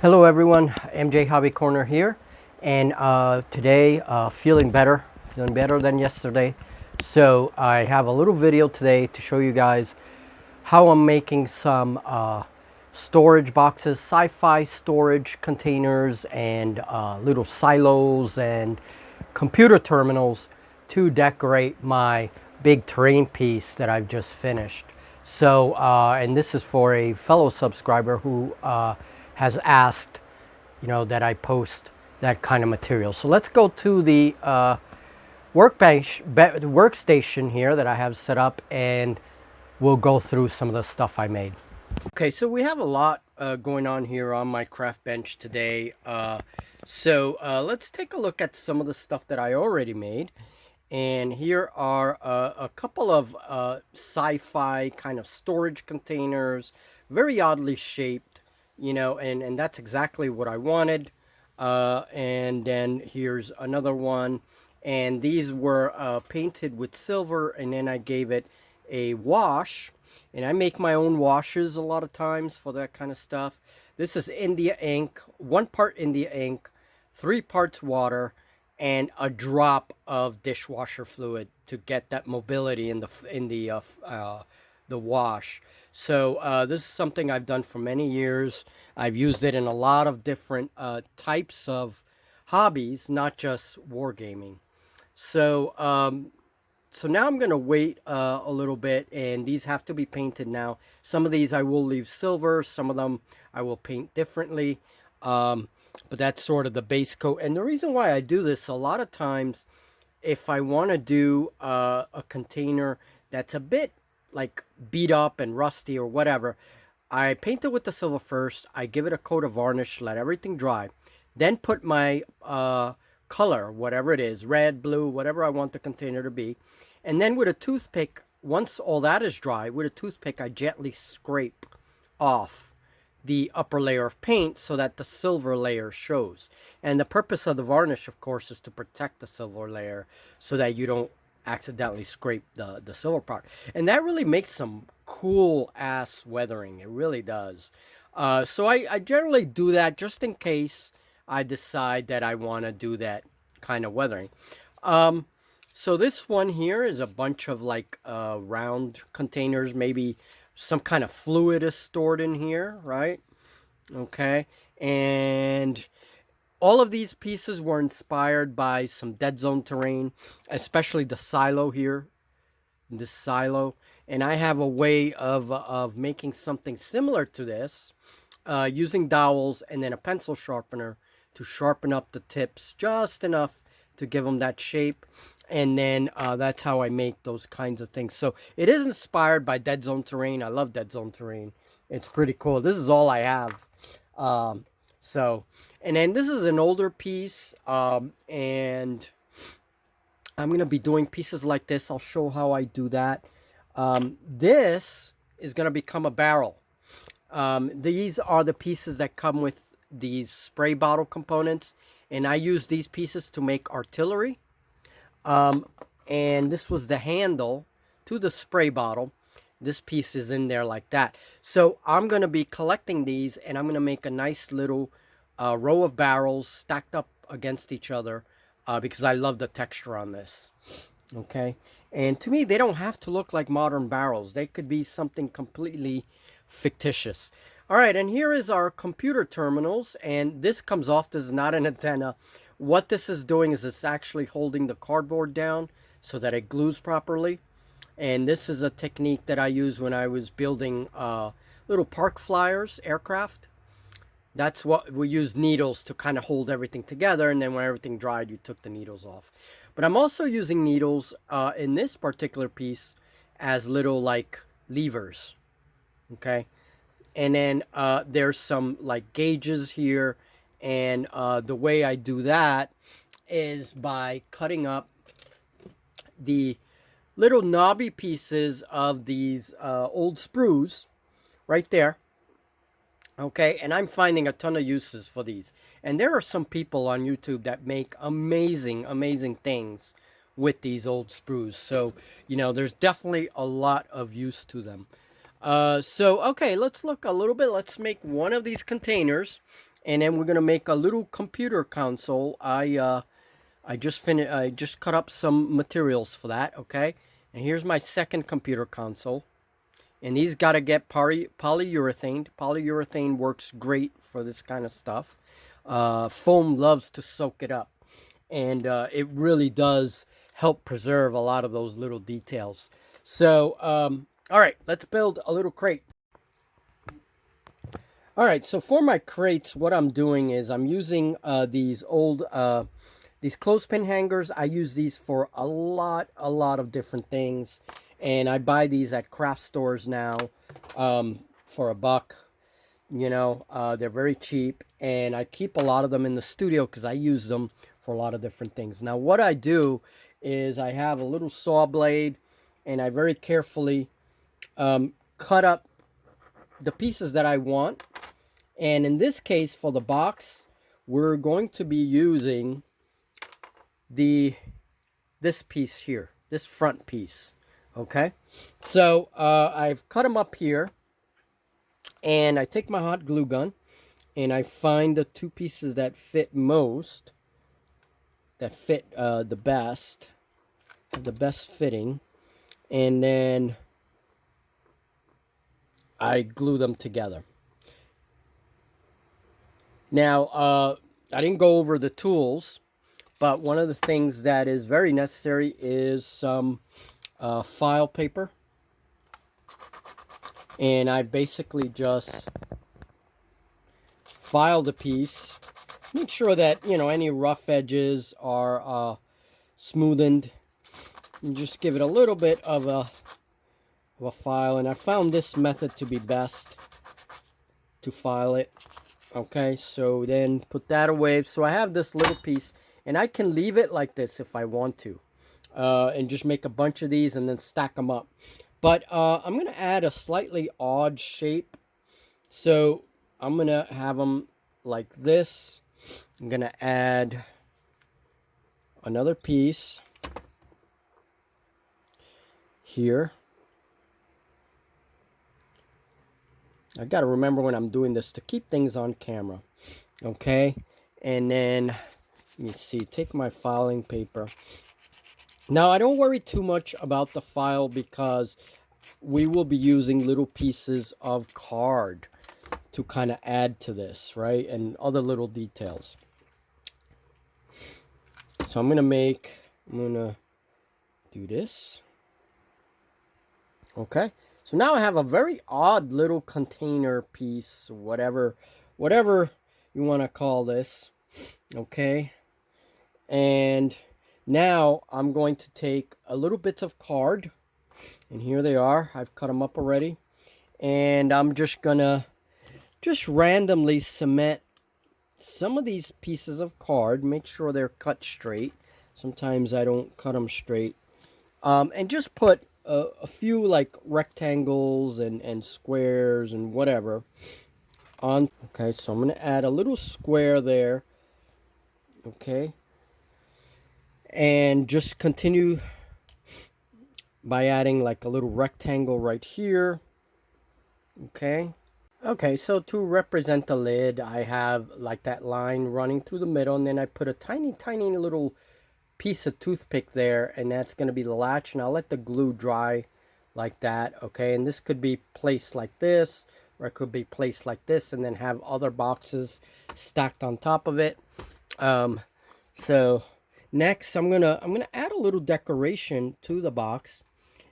Hello everyone, MJ Hobby Corner here, and today feeling better than yesterday. So I have a little video today to show you guys how I'm making some storage boxes, sci-fi storage containers, and little silos and computer terminals to decorate my big terrain piece that I've just finished. So, and this is for a fellow subscriber who has asked, that I post that kind of material. So let's go to the workstation here that I have set up, and we'll go through some of the stuff I made. Okay, so we have a lot going on here on my craft bench today. So let's take a look at some of the stuff that I already made. And here are a couple of sci-fi kind of storage containers, very oddly shaped, and that's exactly what I wanted. And then here's another one. And these were painted with silver, and then I gave it a wash. And I make my own washes a lot of times for that kind of stuff. This is India ink, 1 part India ink, 3 parts water, and a drop of dishwasher fluid to get that mobility in the wash. So this is something I've done for many years. I've used it in a lot of different types of hobbies, not just wargaming. So so now I'm gonna wait a little bit, and these have to be painted now. Some of these I will leave silver, some of them I will paint differently. But that's sort of the base coat. And the reason why I do this, a lot of times, if I want to do a container that's a bit like beat up and rusty or whatever, I paint it with the silver first. I give it a coat of varnish, let everything dry, then put my color, whatever it is, red, blue, whatever I want the container to be. And then with a toothpick, once all that is dry, with a toothpick, I gently scrape off the upper layer of paint so that the silver layer shows. And the purpose of the varnish, of course, is to protect the silver layer so that you don't accidentally scrape the silver part. And that really makes some cool ass weathering. It really does. So I generally do that just in case I decide that I want to do that kind of weathering. So this one here is a bunch of like round containers, maybe some kind of fluid is stored in here, right? Okay, and all of these pieces were inspired by some dead zone terrain, especially the silo here, this silo. And I have a way of making something similar to this, using dowels and then a pencil sharpener to sharpen up the tips just enough to give them that shape. And then that's how I make those kinds of things. So it is inspired by dead zone terrain. I love dead zone terrain. It's pretty cool. This is all I have. And then this is an older piece. And I'm going to be doing pieces like this. I'll show how I do that. This is going to become a barrel. These are the pieces that come with these spray bottle components. And I use these pieces to make artillery. And this was the handle to the spray bottle. This piece is in there like that. So I'm going to be collecting these, and I'm going to make a nice little row of barrels stacked up against each other because I love the texture on this. Okay. And to me, they don't have to look like modern barrels. They could be something completely fictitious. All right. And here is our computer terminals. And this comes off. This is not an antenna. What this is doing is it's actually holding the cardboard down so that it glues properly. And this is a technique that I used when I was building little park flyers, aircraft. That's what we use, needles to kind of hold everything together. And then when everything dried, you took the needles off. But I'm also using needles in this particular piece as little like levers. Okay. And then there's some like gauges here. And the way I do that is by cutting up the little knobby pieces of these old sprues right there. Okay, and I'm finding a ton of uses for these. And there are some people on YouTube that make amazing, amazing things with these old sprues. So, there's definitely a lot of use to them. Okay, let's look a little bit. Let's make one of these containers. and then we're gonna make a little computer console. I just finished. I just cut up some materials for that. Okay, and here's my second computer console. And these got to get polyurethane. Polyurethane works great for this kind of stuff. Foam loves to soak it up, and it really does help preserve a lot of those little details. So, all right, let's build a little crate. All right, so for my crates, what I'm doing is I'm using these old these clothespin hangers. I use these for a lot of different things, and I buy these at craft stores now for $1. You know, they're very cheap, and I keep a lot of them in the studio because I use them for a lot of different things. Now, what I do is I have a little saw blade, and I very carefully cut up the pieces that I want. And in this case, for the box, we're going to be using this piece here, this front piece. Okay, so I've cut them up here, and I take my hot glue gun, and I find the two pieces that fit most, that fit the best, have the best fitting, and then I glue them together. Now, I didn't go over the tools, but one of the things that is very necessary is some file paper. And I basically just file the piece. Make sure that, you know, any rough edges are smoothened. And just give it a little bit of a file. And I found this method to be best to file it. Okay, so then put that away. So I have this little piece, and I can leave it like this if I want to, and just make a bunch of these and then stack them up. But I'm going to add a slightly odd shape. So I'm going to have them like this. I'm going to add another piece here. I got to remember when I'm doing this to keep things on camera. Okay. And then, let me see, take my filing paper. Now, I don't worry too much about the file because we will be using little pieces of card to kind of add to this, right? And other little details. So I'm going to do this. Okay. So now I have a very odd little container piece, whatever you want to call this. Okay. And now I'm going to take a little bits of card, and here they are. I've cut them up already. And I'm just gonna randomly cement some of these pieces of card. Make sure they're cut straight. Sometimes I don't cut them straight. And just put a few like rectangles and squares and whatever on. Okay, so I'm going to add a little square there. Okay. And just continue by adding like a little rectangle right here. Okay. Okay, so to represent the lid, I have like that line running through the middle, and then I put a tiny little piece of toothpick there, and that's going to be the latch, and I'll let the glue dry like that. Okay, and this could be placed like this, or it could be placed like this, and then have other boxes stacked on top of it. So next I'm gonna add a little decoration to the box.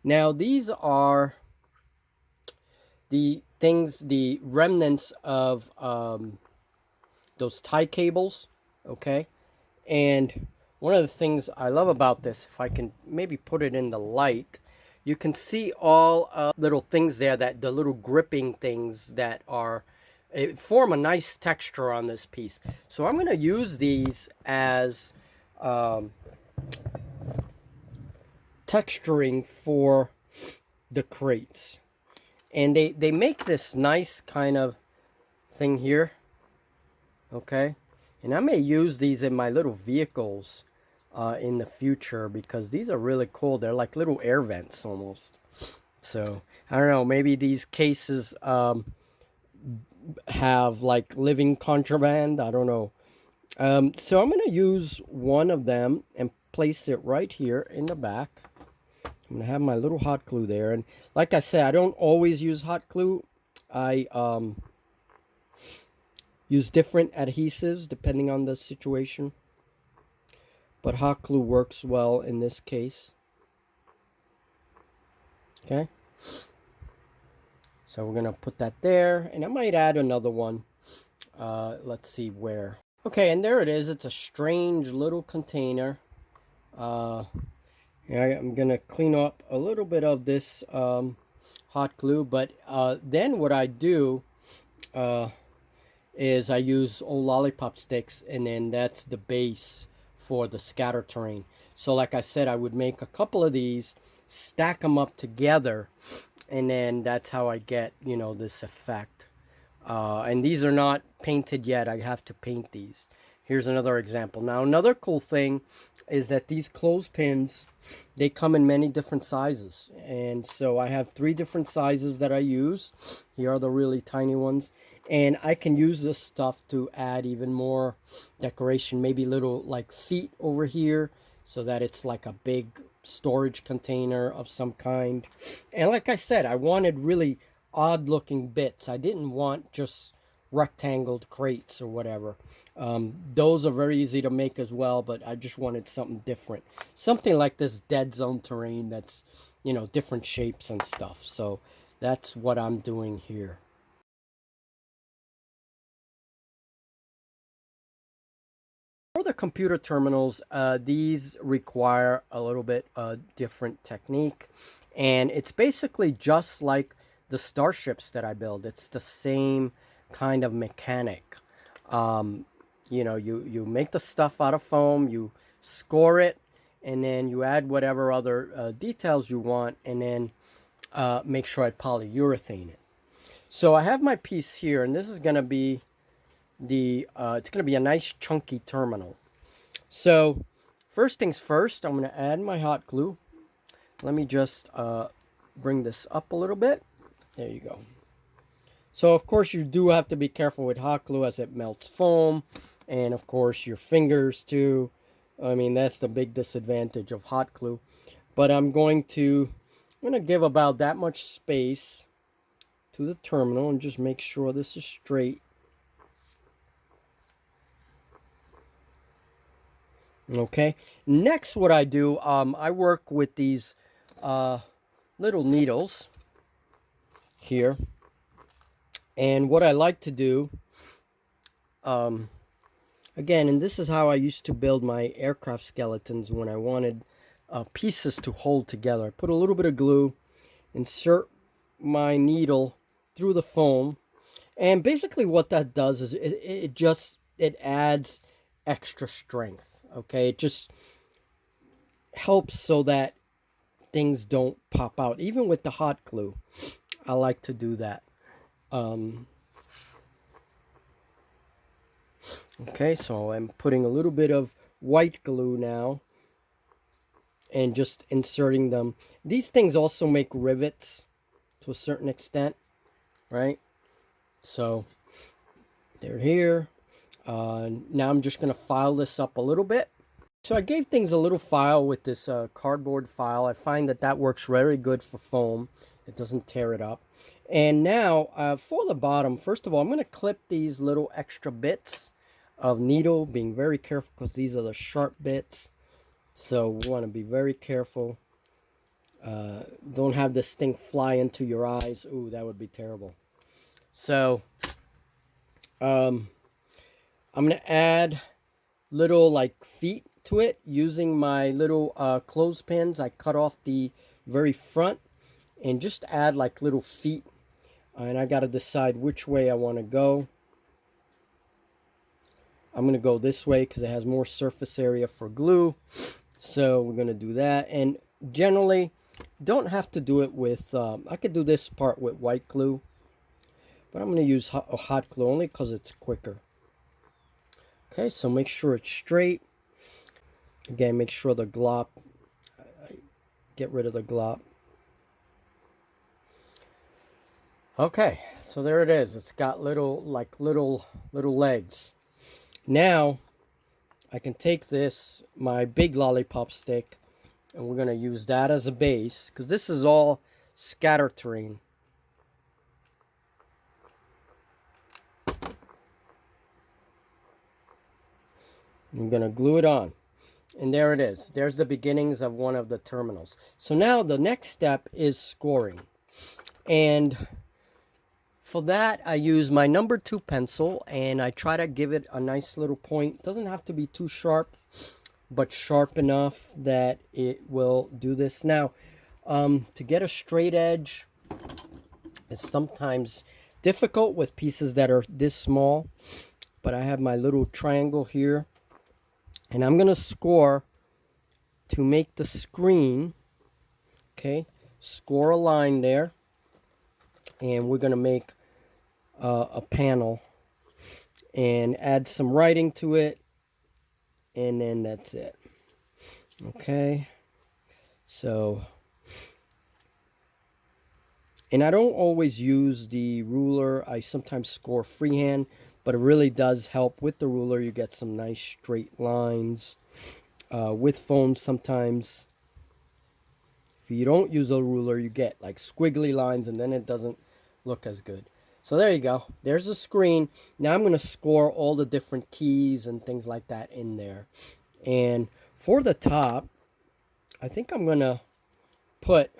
Now these are the things, the remnants of those tie cables. Okay, and one of the things I love about this, if I can maybe put it in the light, you can see all little things there, that the little gripping things that are, form a nice texture on this piece. So I'm going to use these as texturing for the crates. And they make this nice kind of thing here. Okay. And I may use these in my little vehicles in the future, because these are really cool. They're like little air vents almost. So I don't know, maybe these cases have like living contraband. I don't know. So I'm going to use one of them and place it right here in the back. I'm going to have my little hot glue there. And like I said, I don't always use hot glue. I use different adhesives depending on the situation. But hot glue works well in this case. Okay. So we're going to put that there. And I might add another one. Let's see where. Okay, and there it is. It's a strange little container. Yeah, I'm going to clean up a little bit of this hot glue. But then what I do is I use old lollipop sticks, and then that's the base for the scatter terrain. So like I said, I would make a couple of these, stack them up together, and then that's how I get, you know, this effect. And these are not painted yet. I have to paint these. Here's another example. Now, another cool thing is that these clothespins, they come in many different sizes. And so I have 3 different sizes that I use. Here are the really tiny ones. And I can use this stuff to add even more decoration, maybe little like feet over here, so that it's like a big storage container of some kind. And like I said, I wanted really odd looking bits. I didn't want just rectangled crates or whatever. Those are very easy to make as well, but I just wanted something different. Something like this dead zone terrain that's, you know, different shapes and stuff. So that's what I'm doing here. For the computer terminals, these require a little bit different technique. And it's basically just like the starships that I build. It's the same kind of mechanic. You know, you make the stuff out of foam, you score it, and then you add whatever other details you want, and then make sure I polyurethane it. So I have my piece here, and this is going to be it's going to be a nice chunky terminal. So first things first, I'm going to add my hot glue. Let me just bring this up a little bit. There you go. So of course you do have to be careful with hot glue as it melts foam, and of course your fingers too. I mean, that's the big disadvantage of hot glue. But I'm going to give about that much space to the terminal and just make sure this is straight. Okay, next what I do, I work with these little needles here. And what I like to do, again, and this is how I used to build my aircraft skeletons when I wanted pieces to hold together. I put a little bit of glue, insert my needle through the foam, and basically what that does is it adds extra strength. Okay, it just helps so that things don't pop out. Even with the hot glue, I like to do that. Okay, so I'm putting a little bit of white glue now and just inserting them. These things also make rivets to a certain extent, right? So they're here. Now I'm just going to file this up a little bit. So I gave things a little file with this cardboard file. I find that that works very good for foam. It doesn't tear it up. And now for the bottom, first of all, I'm going to clip these little extra bits of needle, being very careful because these are the sharp bits. So we want to be very careful. Don't have this thing fly into your eyes. Ooh, that would be terrible. So I'm going to add little like feet to it using my little clothespins. I cut off the very front and just add like little feet. And I got to decide which way I want to go. I'm going to go this way because it has more surface area for glue. So we're going to do that. And generally, don't have to do it with, I could do this part with white glue. But I'm going to use hot glue only because it's quicker. Okay, so make sure it's straight. Again, make sure the glop, get rid of the glop. Okay, so there it is. It's got little legs. Now I can take this, my big lollipop stick, and we're gonna use that as a base because this is all scatter terrain. I'm gonna glue it on. And there it is. There's the beginnings of one of the terminals. So now the next step is scoring. And for that, I use my number 2 pencil and I try to give it a nice little point. It doesn't have to be too sharp, but sharp enough that it will do this. Now, to get a straight edge is sometimes difficult with pieces that are this small, but I have my little triangle here and I'm going to score to make the screen. Okay, score a line there, and we're going to make a panel and add some writing to it, and then that's it. Okay, so, and I don't always use the ruler. I sometimes score freehand, but it really does help with the ruler. You get some nice straight lines. With foam, sometimes if you don't use a ruler, you get like squiggly lines, and then it doesn't look as good. So there you go. There's the screen. Now I'm going to score all the different keys and things like that in there. And for the top, I think I'm going to put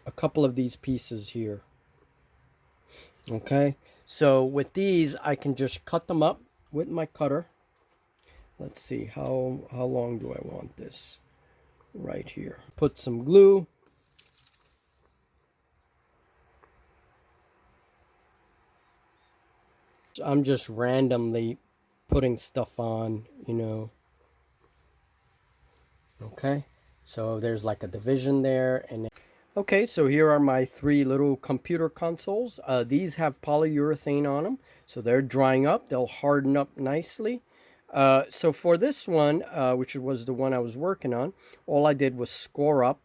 a couple of these pieces here. Okay. So with these, I can just cut them up with my cutter. Let's see, how long do I want this? Right here. Put some glue. I'm just randomly putting stuff on, you know. Okay, so there's like a division there. And okay, so here are my 3 little computer consoles. These have polyurethane on them, so they're drying up. They'll harden up nicely. So for this one, which was the one I was working on, all I did was score up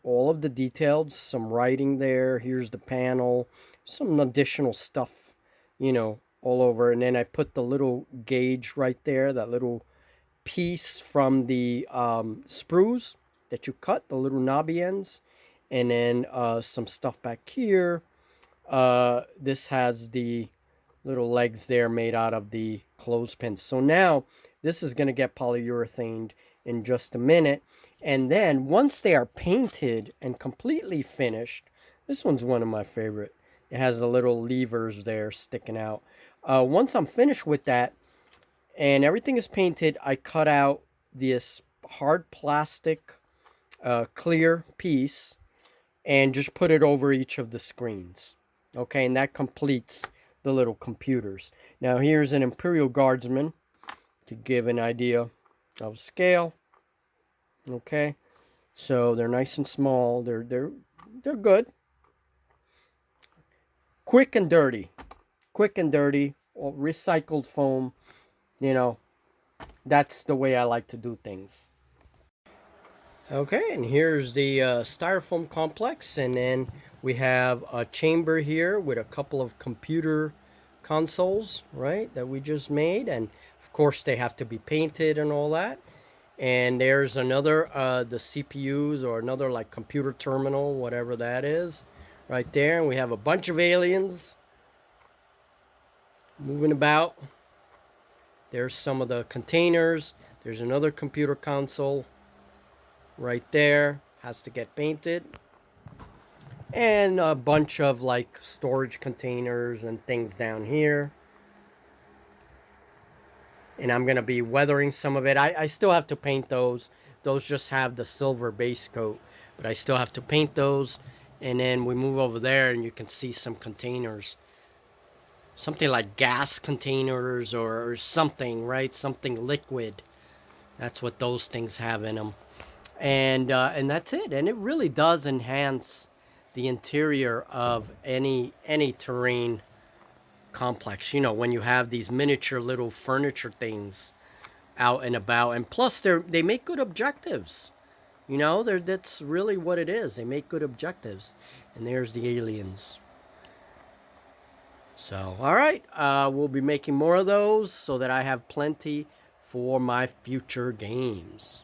all of the details, some writing there. Here's the panel, some additional stuff, you know, all over. And then I put the little gauge right there, that little piece from the sprues that you cut, the little knobby ends. And then some stuff back here. This has the little legs there made out of the clothespins. So now this is going to get polyurethaned in just a minute. And then once they are painted and completely finished, this one's one of my favorite. It has the little levers there sticking out. Once I'm finished with that and everything is painted, I cut out this hard plastic clear piece and just put it over each of the screens. Okay, and that completes the little computers. Now here's an Imperial Guardsman to give an idea of scale. Okay, so they're nice and small. They're good. Quick and dirty. Quick and dirty. Recycled foam. You know, that's the way I like to do things. Okay, and here's the styrofoam complex, and then we have a chamber here with a couple of computer consoles, right, that we just made, and of course they have to be painted and all that. And there's another, the CPUs, or another like computer terminal, whatever that is, right there. And we have a bunch of aliens moving about. There's some of the containers. There's another computer console right there, has to get painted. And a bunch of like storage containers and things down here. And I'm going to be weathering some of it. I still have to paint those. Those just have the silver base coat, but I still have to paint those. And then we move over there and you can see some containers. Something like gas containers or something, right? Something liquid. That's what those things have in them. And that's it. And it really does enhance the interior of any terrain complex. You know, when you have these miniature little furniture things out and about. And plus, they make good objectives. You know, that's really what it is. They make good objectives. And there's the aliens. So, all right, we'll be making more of those so that I have plenty for my future games.